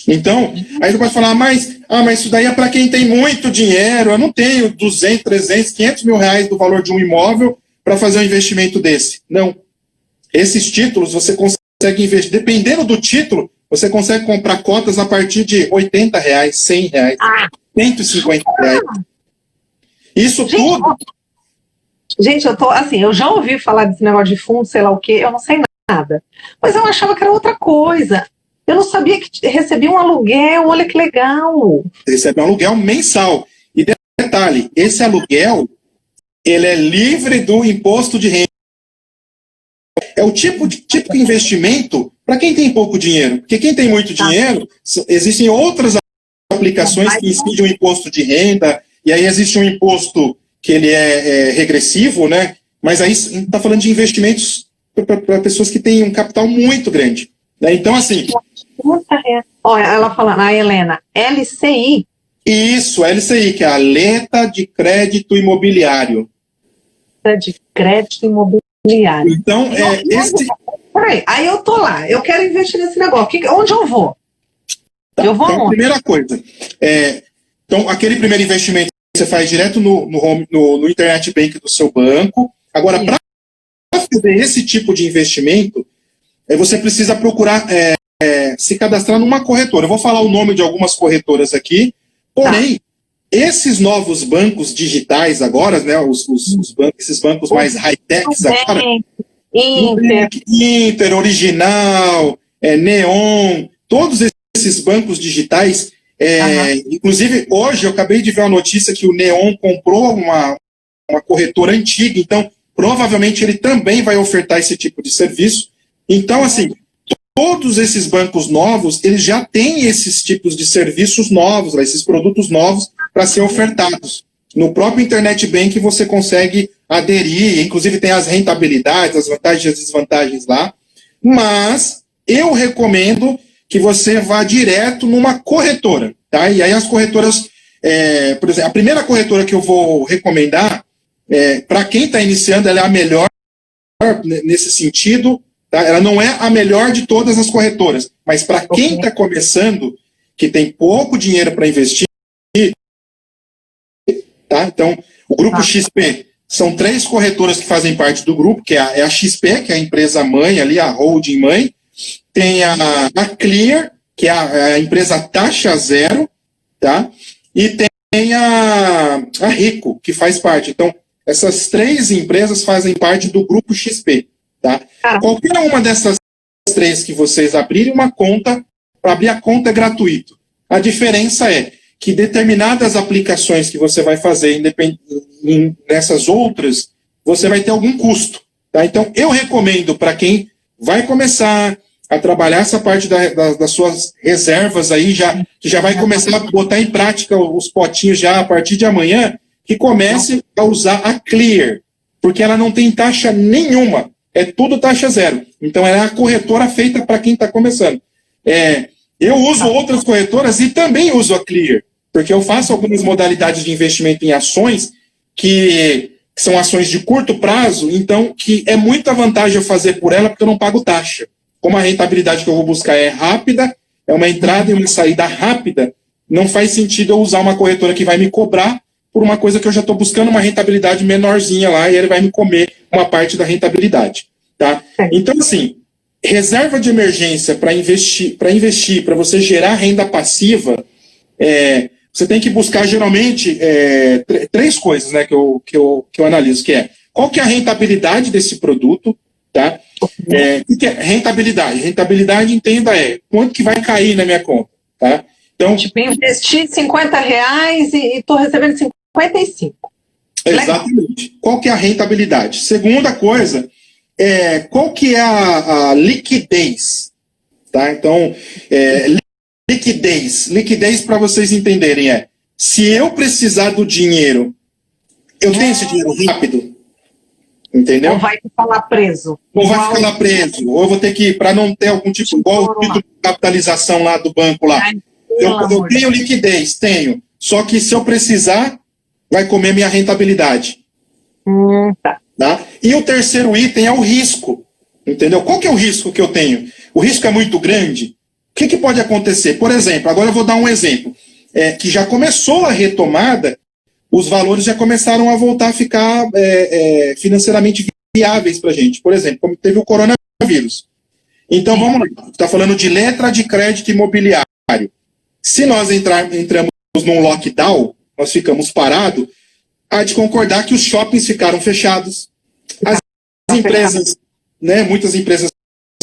Então, aí você pode falar, mas isso daí é para quem tem muito dinheiro, eu não tenho 200, 300, 500 mil reais do valor de um imóvel para fazer um investimento desse. Não. Esses títulos você consegue investir, dependendo do título, você consegue comprar cotas a partir de R$80, R$100, R$150. Isso tudo... Gente, eu já ouvi falar desse negócio de fundo, sei lá o quê, eu não sei nada. Mas eu achava que era outra coisa. Eu não sabia que recebia um aluguel, olha que legal. Recebe um aluguel mensal. E detalhe, esse aluguel, ele é livre do imposto de renda. É o tipo de investimento para quem tem pouco dinheiro. Porque quem tem muito dinheiro, existem outras aplicações que incidem o imposto de renda, e aí existe um imposto que ele é regressivo, né? Mas aí está falando de investimentos para pessoas que têm um capital muito grande. Né? Então, assim... Olha, ela falando, a Helena, LCI. Isso, LCI, que é a Letra de Crédito Imobiliário. De Crédito Imobiliário. Então, Peraí, aí eu tô lá, eu quero investir nesse negócio. Onde eu vou? Eu vou então, onde? Primeira coisa, então, aquele primeiro investimento você faz direto no Internet Bank do seu banco. Agora, para fazer esse tipo de investimento, você precisa procurar se cadastrar numa corretora. Eu vou falar o nome de algumas corretoras aqui, porém, esses novos bancos digitais agora, né, esses bancos mais high-techs agora, Inter, Original, Neon, todos esses bancos digitais, inclusive hoje eu acabei de ver uma notícia que o Neon comprou uma corretora antiga, então provavelmente ele também vai ofertar esse tipo de serviço. Então, assim, todos esses bancos novos, eles já têm esses tipos de serviços novos, esses produtos novos para ser ofertados. No próprio Internet Bank você consegue aderir, inclusive tem as rentabilidades, as vantagens e as desvantagens lá, mas eu recomendo que você vá direto numa corretora, tá? E aí as corretoras, por exemplo, a primeira corretora que eu vou recomendar, para quem está iniciando, ela é a melhor nesse sentido, tá? Ela não é a melhor de todas as corretoras, mas para quem está começando, que tem pouco dinheiro para investir, tá? Então, o Grupo XP, são 3 corretoras que fazem parte do grupo, que é a XP, que é a empresa mãe ali, a holding mãe, tem a Clear, que é a empresa taxa zero, tá? E tem a Rico, que faz parte. Então, essas 3 empresas fazem parte do Grupo XP, tá? Qualquer uma dessas 3 que vocês abrirem uma conta, para abrir a conta é gratuito. A diferença é que determinadas aplicações que você vai fazer nessas outras, você vai ter algum custo, tá? Então, eu recomendo para quem vai começar a trabalhar essa parte das suas reservas aí, que já vai começar a botar em prática os potinhos já a partir de amanhã, que comece a usar a Clear, porque ela não tem taxa nenhuma, é tudo taxa zero. Então, ela é a corretora feita para quem está começando. Eu uso outras corretoras e também uso a Clear, porque eu faço algumas modalidades de investimento em ações que são ações de curto prazo, então que é muita vantagem eu fazer por ela, porque eu não pago taxa. Como a rentabilidade que eu vou buscar é rápida, é uma entrada e uma saída rápida, não faz sentido eu usar uma corretora que vai me cobrar por uma coisa que eu já estou buscando uma rentabilidade menorzinha lá e ele vai me comer uma parte da rentabilidade. Tá? Então, assim, reserva de emergência para investir, para você gerar renda passiva, você tem que buscar geralmente três coisas, né, que eu analiso, que é qual que é a rentabilidade desse produto, tá? O que é rentabilidade? Rentabilidade, entenda, quanto que vai cair na minha conta, tá? Então, tipo, investi R$50 e estou recebendo 55. Exatamente. Qual que é a rentabilidade? Segunda coisa, qual que é a liquidez? Tá? Então, liquidez para vocês entenderem se eu precisar do dinheiro, eu tenho esse dinheiro rápido, entendeu? Ou vai ficar lá preso. Ou vai ficar lá preso, ou eu vou ter que, para não ter algum tipo, igual o título de capitalização lá do banco lá. Eu tenho liquidez, tenho. Só que se eu precisar, vai comer minha rentabilidade. Tá? E o terceiro item é o risco. Entendeu? Qual que é o risco que eu tenho? O risco é muito grande. O que pode acontecer? Por exemplo, agora eu vou dar um exemplo. Que já começou a retomada, os valores já começaram a voltar a ficar financeiramente viáveis para a gente. Por exemplo, como teve o coronavírus. Então, vamos lá. Está falando de letra de crédito imobiliário. Se nós entramos num lockdown, nós ficamos parados, há de concordar que os shoppings ficaram fechados, as empresas, né, muitas empresas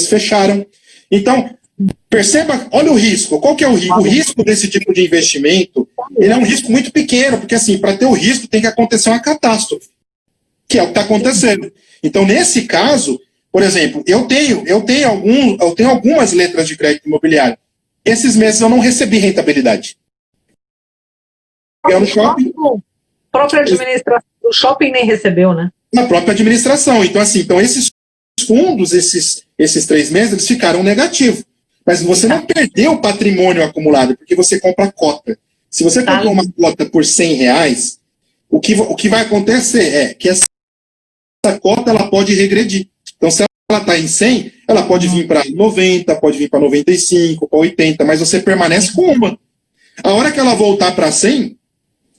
fecharam. Então, perceba, olha o risco. Qual que é o risco? O risco desse tipo de investimento, ele é um risco muito pequeno, porque assim, para ter o risco tem que acontecer uma catástrofe, que é o que está acontecendo. Então, nesse caso, por exemplo, eu tenho algumas letras de crédito imobiliário. Esses meses eu não recebi rentabilidade. No shopping. A própria administração do shopping nem recebeu, né? Na própria administração. Então, assim, esses fundos, esses 3 meses, eles ficaram negativos. Mas você não perdeu o patrimônio acumulado, porque você compra cota. Se você comprou uma cota por R$100, o que vai acontecer é que essa cota ela pode regredir. Então, se ela está em 100, ela pode vir para 90, pode vir para 95, para 80, mas você permanece com uma. A hora que ela voltar para 100,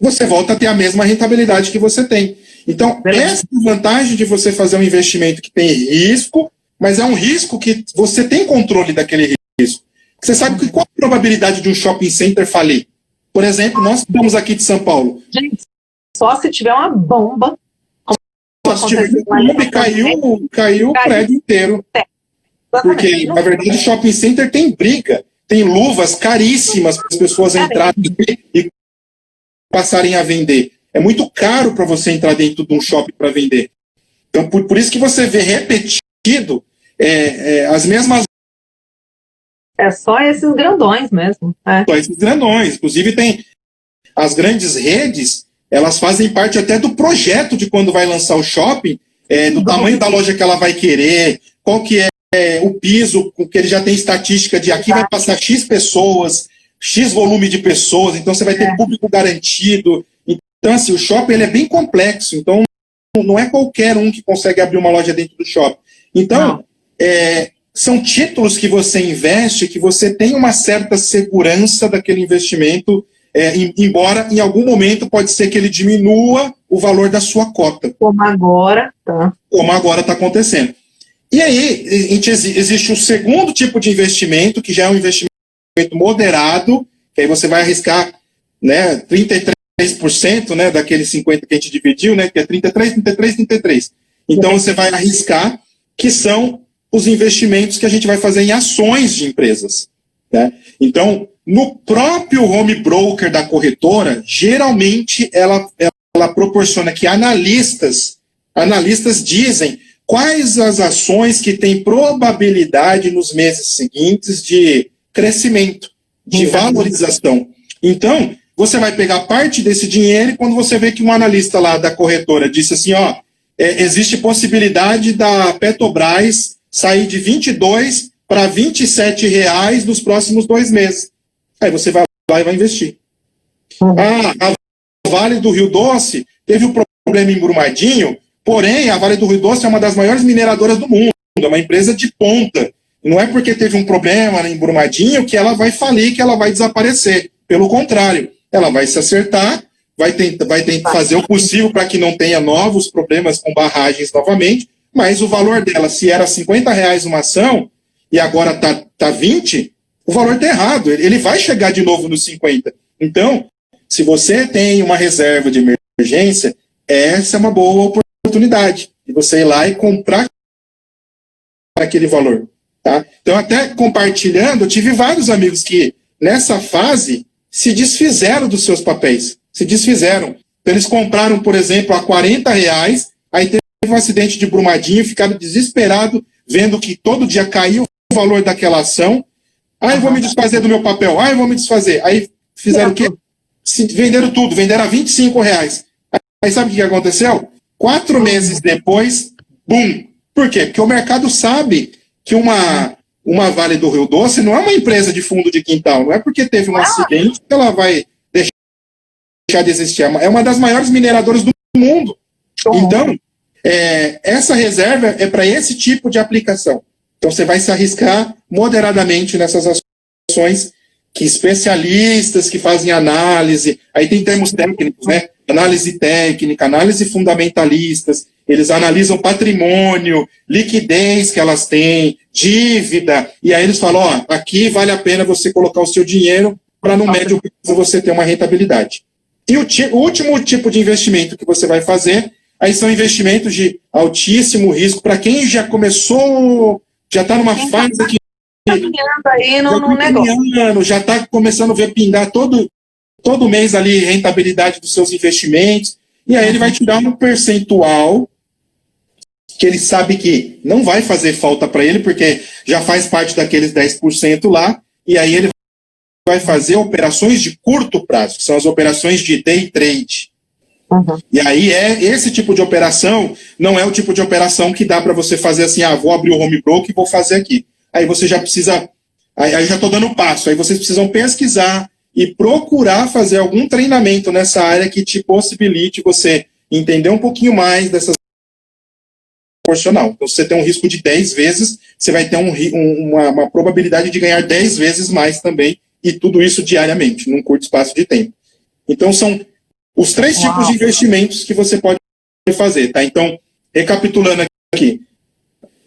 você volta a ter a mesma rentabilidade que você tem. Então, essa é a vantagem de você fazer um investimento que tem risco, mas é um risco que você tem controle daquele risco. Você sabe qual a probabilidade de um shopping center falir? Por exemplo, nós estamos aqui de São Paulo. Gente, só se tiver uma bomba. Só se tiver uma bomba e caiu o prédio inteiro. Porque, na verdade, o shopping center tem briga. Tem luvas caríssimas para as pessoas entrarem e passarem a vender. É muito caro para você entrar dentro de um shopping para vender. Então, por isso que você vê repetido as mesmas... É só esses grandões mesmo. Só esses grandões. Inclusive, tem as grandes redes, elas fazem parte até do projeto de quando vai lançar o shopping, do tamanho da loja que ela vai querer, qual que é o piso, que ele já tem estatística de aqui vai passar X pessoas, X volume de pessoas, então você vai ter público garantido. Então, assim, o shopping ele é bem complexo, então não é qualquer um que consegue abrir uma loja dentro do shopping. Então, são títulos que você investe, que você tem uma certa segurança daquele investimento, embora em algum momento pode ser que ele diminua o valor da sua cota. Como agora tá. Como agora está acontecendo. E aí, existe o segundo tipo de investimento, que já é um investimento moderado, que aí você vai arriscar 33%, né, daqueles 50% que a gente dividiu, né, que é 33, 33, 33. Então, você vai arriscar, que são os investimentos que a gente vai fazer em ações de empresas. Né? Então, no próprio home broker da corretora, geralmente ela proporciona que analistas dizem quais as ações que têm probabilidade nos meses seguintes de crescimento, de valorização. Então, você vai pegar parte desse dinheiro e quando você vê que um analista lá da corretora disse assim, existe possibilidade da Petrobras sair de 22 para 27 reais nos próximos 2 meses. Aí você vai lá e vai investir. A Vale do Rio Doce teve um problema em Brumadinho, porém, a Vale do Rio Doce é uma das maiores mineradoras do mundo, é uma empresa de ponta. Não é porque teve um problema em Brumadinho que ela vai falir, que ela vai desaparecer. Pelo contrário, ela vai se acertar, vai tentar fazer o possível para que não tenha novos problemas com barragens novamente, mas o valor dela, se era R$50 uma ação, e agora está 20, o valor está errado. Ele vai chegar de novo nos 50. Então, se você tem uma reserva de emergência, essa é uma boa oportunidade de você ir lá e comprar aquele valor. Tá? Então, até compartilhando, eu tive vários amigos que, nessa fase, se desfizeram dos seus papéis. Se desfizeram. Então, eles compraram, por exemplo, a R$40, aí teve um acidente de Brumadinho, ficaram desesperados, vendo que todo dia caiu o valor daquela ação. Ah, eu vou me desfazer do meu papel. Ah, eu vou me desfazer. Aí fizeram o quê? Venderam tudo, venderam a R$25. Aí sabe o que aconteceu? 4 meses depois, bum! Por quê? Porque o mercado sabe que uma Vale do Rio Doce não é uma empresa de fundo de quintal. Não é porque teve um acidente que ela vai deixar de existir. É uma das maiores mineradoras do mundo. Então, essa reserva é para esse tipo de aplicação. Então, você vai se arriscar moderadamente nessas ações que especialistas que fazem análise, aí tem termos técnicos, né? Análise técnica, análise fundamentalistas, eles analisam patrimônio, liquidez que elas têm, dívida, e aí eles falam, ó, aqui vale a pena você colocar o seu dinheiro para no médio prazo você ter uma rentabilidade. E o último tipo de investimento que você vai fazer, aí são investimentos de altíssimo risco, para quem já começou, já está numa fase que aí no negócio. já está começando a ver pingar todo mês ali rentabilidade dos seus investimentos, e aí ele vai te dar um percentual que ele sabe que não vai fazer falta para ele, porque já faz parte daqueles 10% lá, e aí ele vai fazer operações de curto prazo, que são as operações de day trade. E aí esse tipo de operação não é o tipo de operação que dá para você fazer assim, vou abrir o home broker e vou fazer aqui. Aí você já precisa, aí já estou dando passo, aí vocês precisam pesquisar e procurar fazer algum treinamento nessa área que te possibilite você entender um pouquinho mais dessas proporcional. Então, se você tem um risco de 10 vezes, você vai ter uma probabilidade de ganhar 10 vezes mais também, e tudo isso diariamente, num curto espaço de tempo. Então, são os 3 tipos de investimentos que você pode fazer, tá? Então, recapitulando aqui,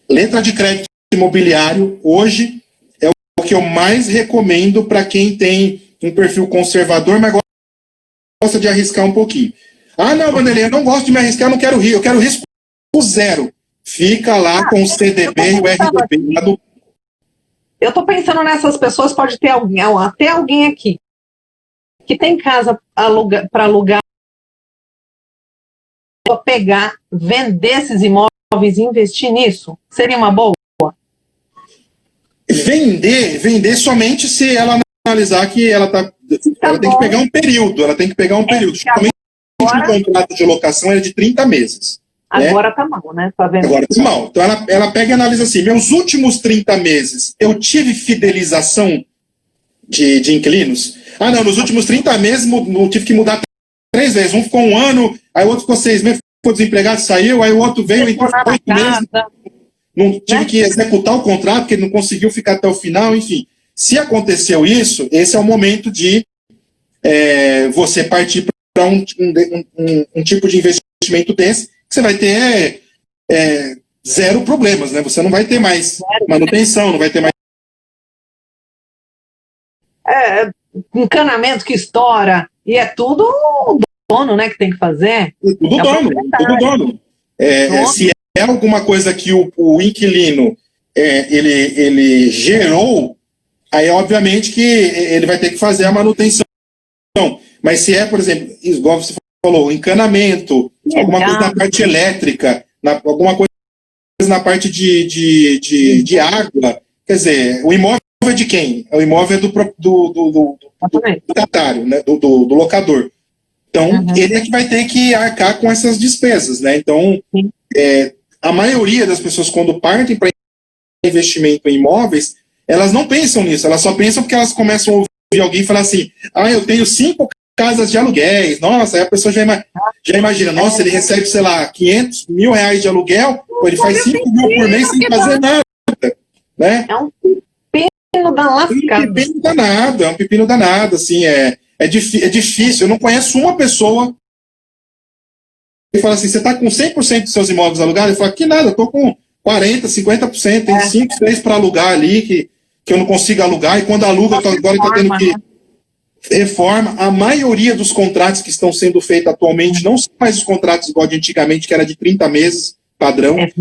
letra de crédito imobiliário, hoje, é o que eu mais recomendo para quem tem um perfil conservador, mas gosta de arriscar um pouquinho. Ah, não, Vanderlei, eu não gosto de me arriscar, eu não quero rir, eu quero risco zero. Fica lá com o CDB e o RDB. Eu estou pensando nessas pessoas, pode ter alguém, até alguém aqui, que tem casa para alugar, pegar, vender esses imóveis e investir nisso, seria uma boa? Vender somente se ela analisar que ela tem que pegar um período, Somente o contrato de locação é de 30 meses. Agora está mal, né? Tá vendo? Agora está mal. Então ela pega e analisa assim, meus últimos 30 meses, eu tive fidelização de inquilinos? Ah, não, nos últimos 30 meses eu tive que mudar 3 vezes. Um ficou 1 ano, aí o outro ficou 6 meses, ficou desempregado, saiu, aí o outro veio, então ficou 8 meses. Não tive que executar o contrato, porque ele não conseguiu ficar até o final, enfim. Se aconteceu isso, esse é o momento de você partir para um tipo de investimento desse, que você vai ter 0 problemas, né? Você não vai ter mais manutenção, não vai ter mais encanamento que estoura, e é tudo o dono, né, que tem que fazer. Tudo dono. Se é alguma coisa que o inquilino ele gerou, aí obviamente que ele vai ter que fazer a manutenção. Mas se é, por exemplo, igual você falou, encanamento, alguma coisa na parte elétrica, alguma coisa na parte de água, quer dizer, o imóvel é de quem? O imóvel é do proprietário, né? do locador. Então, ele é que vai ter que arcar com essas despesas, né? Então, a maioria das pessoas, quando partem para investimento em imóveis, elas não pensam nisso, elas só pensam porque elas começam a ouvir alguém falar assim, eu tenho 5 casas de aluguéis, nossa, aí a pessoa já imagina, nossa, ele recebe, sei lá, 500 mil reais de aluguel, ou ele faz 5 mil por mês sem fazer nada, né? É um pepino da lascada. É um pepino danado, assim, é difícil, eu não conheço uma pessoa que fala assim, você está com 100% dos seus imóveis alugados? Ele fala, que nada, eu estou com 40%, 50%, tem 5, 6 para alugar ali, que eu não consigo alugar, e quando aluga, agora está tendo que... reforma. A maioria dos contratos que estão sendo feitos atualmente não são mais os contratos igual de antigamente, que era de 30 meses, padrão. É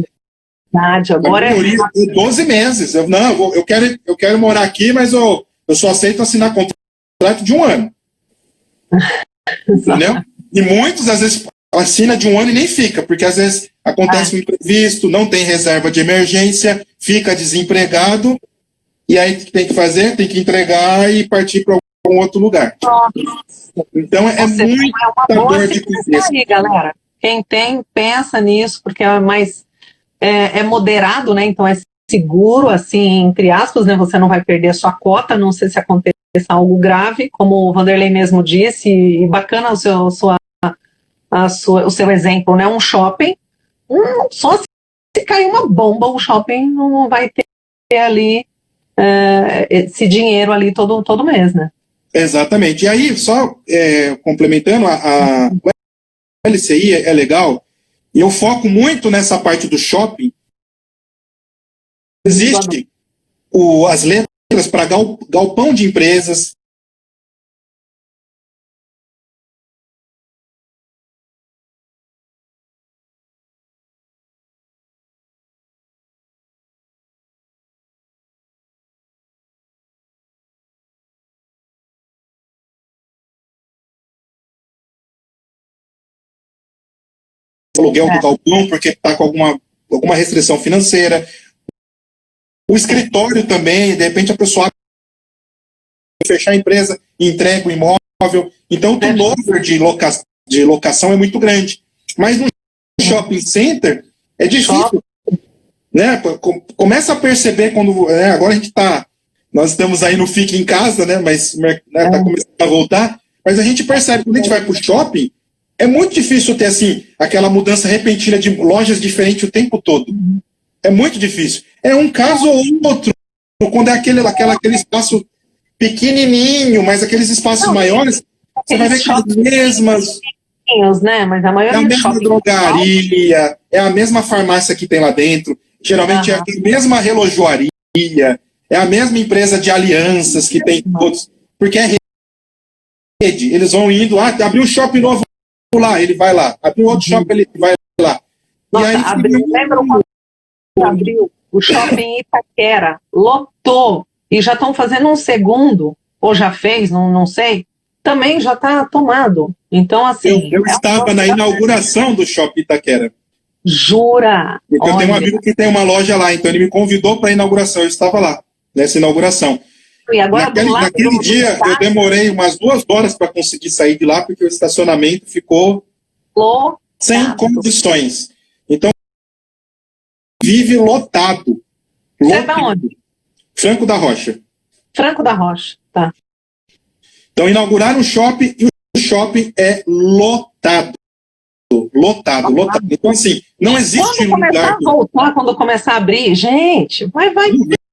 verdade, agora a maioria é 12 meses. Eu quero morar aqui, mas eu só aceito assinar contrato de 1 ano. Entendeu? E muitos, às vezes, assina de 1 ano e nem fica, porque às vezes acontece um imprevisto, não tem reserva de emergência, fica desempregado, e aí o que tem que fazer? Tem que entregar e partir para algum outro lugar. Então é muito dor de cabeça. Aí, galera. Quem tem, pensa nisso, porque é mais moderado, né? Então é seguro, assim, entre aspas, né? Você não vai perder a sua cota, não sei se aconteça algo grave, como o Vanderlei mesmo disse, e bacana o seu exemplo, né? Um shopping, só se cair uma bomba, o shopping não vai ter ali esse dinheiro ali todo mês, né? Exatamente. E aí, só complementando, a LCI é legal, e eu foco muito nessa parte do shopping. Existe as letras para galpão de empresas. Aluguel do galpão, porque está com alguma restrição financeira. O escritório também, de repente a pessoa fechar a empresa e entrega o imóvel. Então o turnover de locação é muito grande. Mas no shopping center é difícil. Né? Começa a perceber quando... agora nós estamos aí no Fique em Casa, né? Mas está começando a voltar. Mas a gente percebe, quando a gente vai para o shopping, é muito difícil ter, assim, aquela mudança repentina de lojas diferentes o tempo todo. É muito difícil. É um caso ou outro. Quando é aquele espaço pequenininho, mas aqueles espaços maiores, você vai ver que as mesmas... Né? Mas a maioria é a mesma drogaria, é a mesma farmácia que tem lá dentro, geralmente é a mesma relojoaria, é a mesma empresa de alianças que tem todos, porque é rede. Eles vão indo, abriu um shopping novo lá, ele vai lá, abriu outro shopping, ele vai lá. Nossa, lembra quando abriu o shopping Itaquera, lotou, e já estão fazendo um segundo, ou já fez, não sei, também já está tomado. Então, assim... Eu estava na inauguração do Shopping Itaquera. Jura? Porque eu tenho um amigo que tem uma loja lá, então ele me convidou para a inauguração, eu estava lá, nessa inauguração. E agora, naquele dia, eu demorei umas 2 horas para conseguir sair de lá, porque o estacionamento ficou sem condições. Então, vive lotado. Você é da onde? Franco da Rocha. Franco da Rocha, tá. Então, inauguraram um shopping e o shopping é lotado. Lotado. Então, assim, não existe lugar... Quando começar a abrir, gente, vai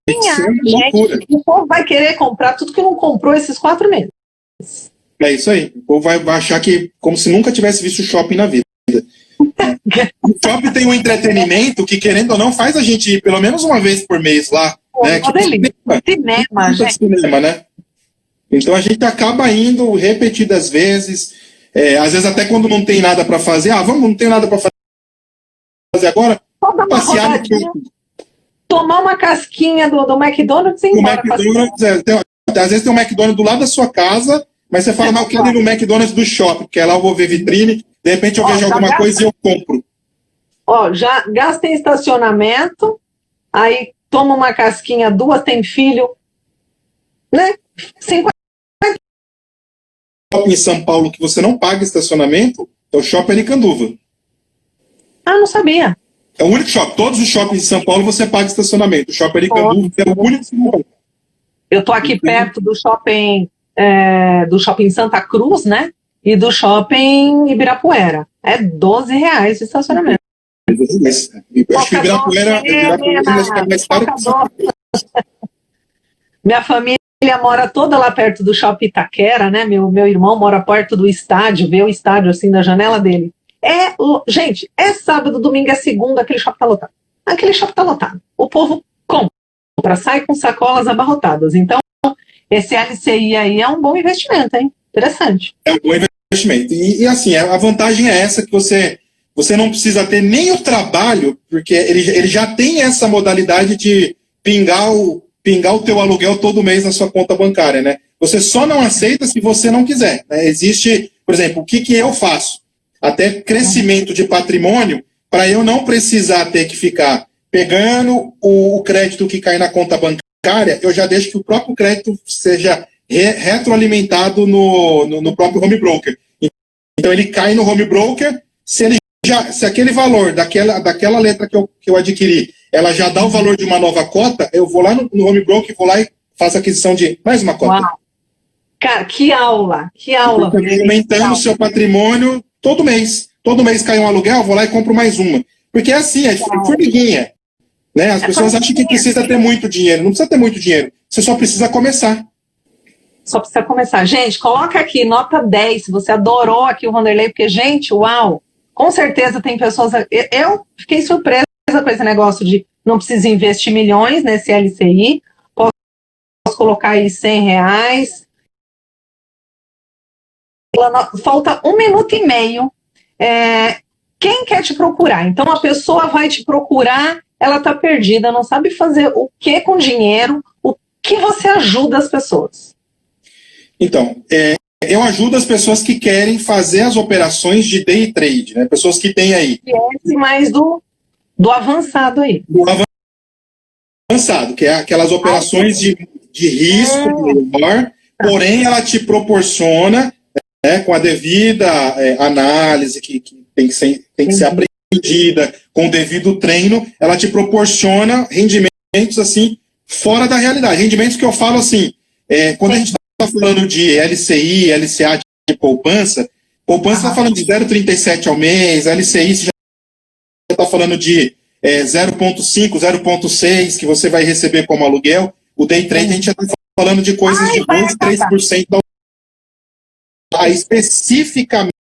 gente, o povo vai querer comprar tudo que não comprou esses 4 meses. É isso aí. O povo vai achar que como se nunca tivesse visto shopping na vida. O shopping tem um entretenimento que, querendo ou não, faz a gente ir pelo menos uma vez por mês lá. Né? Cinema, gente. Cinema, né? Então a gente acaba indo repetidas vezes, às vezes até quando não tem nada para fazer, não tem nada para fazer agora, passear no campo. Tomar uma casquinha do McDonald's e ir embora. Às vezes tem um McDonald's do lado da sua casa, mas você fala, eu quero ir no McDonald's do shopping, porque lá eu vou ver vitrine, de repente eu vejo alguma coisa e eu compro. Já gasta em estacionamento, aí toma uma casquinha, 2, tem filho, né? 50. Shopping em São Paulo que você não paga estacionamento é o Shopping Aricanduva. Não sabia. É o único shopping. Todos os shoppings de São Paulo você paga estacionamento. O Shopping Aricanduva é o único. Eu tô aqui perto do shopping Santa Cruz, né? E do shopping Ibirapuera. É R$12 de estacionamento. Eu acho que Ibirapuera é mais caro que São Paulo. Minha família mora toda lá perto do shopping Itaquera, né? Meu irmão mora perto do estádio, vê o estádio assim da janela dele. Gente, sábado, domingo, segunda, aquele shopping tá lotado. Aquele shopping tá lotado. O povo compra, sai com sacolas abarrotadas. Então, esse LCI aí é um bom investimento, hein? Interessante. É um bom investimento. E assim, a vantagem é essa, que você não precisa ter nem o trabalho, porque ele já tem essa modalidade de pingar o teu aluguel todo mês na sua conta bancária, né? Você só não aceita se você não quiser, né? Existe, por exemplo, o que eu faço? Até crescimento de patrimônio, para eu não precisar ter que ficar pegando o crédito que cai na conta bancária, eu já deixo que o próprio crédito seja retroalimentado no próprio home broker. Então ele cai no home broker, se aquele valor daquela letra que eu adquiri, ela já dá o valor de uma nova cota, eu vou lá no home broker, vou lá e faço a aquisição de mais uma cota. Uau. Cara, que aula! Aumentando o seu patrimônio todo mês. Todo mês cai um aluguel, vou lá e compro mais uma. Porque é assim, é formiguinha. Né? As pessoas acham que precisa ter muito dinheiro. Não precisa ter muito dinheiro. Você só precisa começar. Só precisa começar. Gente, coloca aqui, nota 10, se você adorou aqui o Wanderley, porque, gente, uau! Com certeza tem pessoas... Eu fiquei surpresa com esse negócio de não precisa investir milhões nesse LCI, posso colocar aí R$100. Falta 1 minuto e meio. Quem quer te procurar? Então, a pessoa vai te procurar, ela está perdida, não sabe fazer o que com dinheiro, o que você ajuda as pessoas? Então, eu ajudo as pessoas que querem fazer as operações de day trade, né? Pessoas que têm aí... Esse mais do avançado aí. Do avançado, que é aquelas operações de risco maior, porém ela te proporciona, né, com a devida análise que tem que ser aprendida, com o devido treino, ela te proporciona rendimentos assim, fora da realidade. Rendimentos que eu falo assim, quando a gente está falando de LCI, LCA de poupança está falando de 0,37 ao mês, LCI já está falando de 0,5, 0,6 que você vai receber como aluguel. O day trade a gente já está falando de coisas de 2, 3% da especificamente